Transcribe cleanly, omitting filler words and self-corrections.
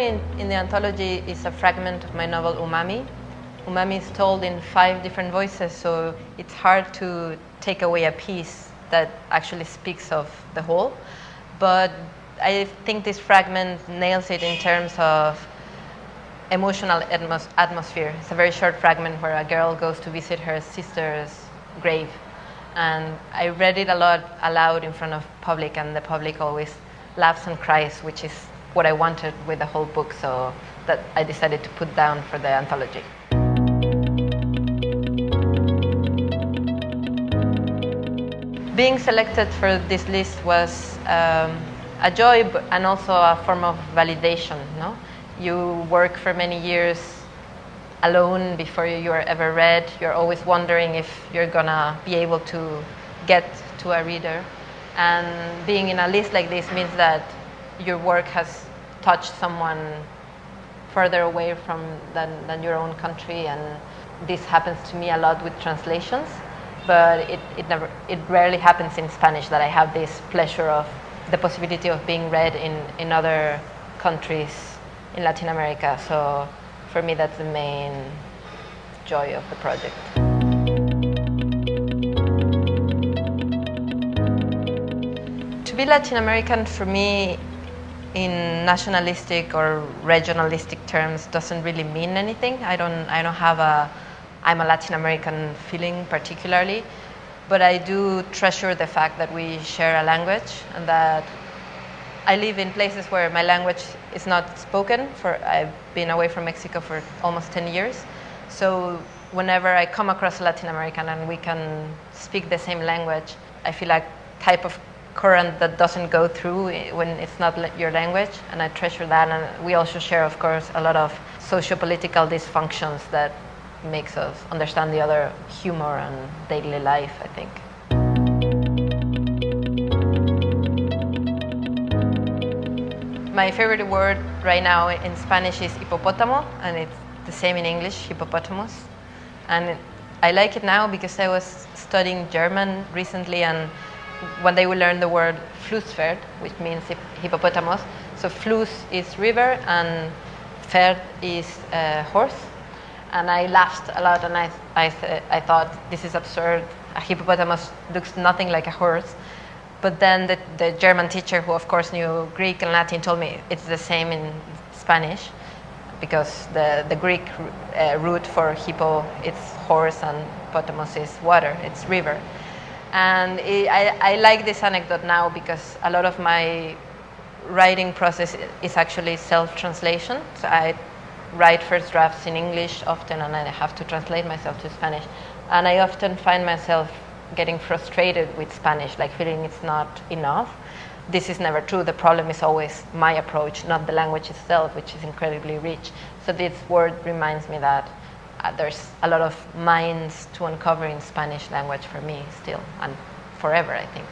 story in the anthology is a fragment of my novel Umami. Umami is told in 5 different voices, so it's hard to take away a piece that actually speaks of the whole. But I think this fragment nails it in terms of emotional atmosphere. It's a very short fragment where a girl goes to visit her sister's grave. And I read it a lot aloud in front of public, and the public always laughs and cries, which is what I wanted with the whole book, so that I decided to put down for the anthology. Being selected for this list was a joy and also a form of validation. No? You work for many years alone before you are ever read. You're always wondering if you're gonna be able to get to a reader. And being in a list like this means that your work has touched someone further away than your own country, and this happens to me a lot with translations, but it rarely happens in Spanish that I have this pleasure of the possibility of being read in other countries in Latin America. So for me, that's the main joy of the project. To be Latin American for me in nationalistic or regionalistic terms doesn't really mean anything. I don't have I'm a Latin American feeling particularly, but I do treasure the fact that we share a language and that I live in places where my language is not spoken. I've been away from Mexico for almost 10 years. So whenever I come across a Latin American and we can speak the same language, I feel like type of current that doesn't go through when it's not your language, and I treasure that. And we also share, of course, a lot of socio-political dysfunctions that makes us understand the other humor and daily life, I think. My favorite word right now in Spanish is hipopótamo, and it's the same in English, hippopotamus. And I like it now because I was studying German recently, and one day we learned the word Flusspferd, which means hippopotamus. So Fluss is river and Pferd is horse. And I laughed a lot, and I thought, this is absurd. A hippopotamus looks nothing like a horse. But then the German teacher, who of course knew Greek and Latin, told me it's the same in Spanish, because the Greek root for hippo, it's horse, and potamus is water, it's river. And I like this anecdote now because a lot of my writing process is actually self-translation. So I write first drafts in English often, and I have to translate myself to Spanish. And I often find myself getting frustrated with Spanish, like feeling it's not enough. This is never true. The problem is always my approach, not the language itself, which is incredibly rich. So this word reminds me that there's a lot of minds to uncover in Spanish language for me still, and forever, I think.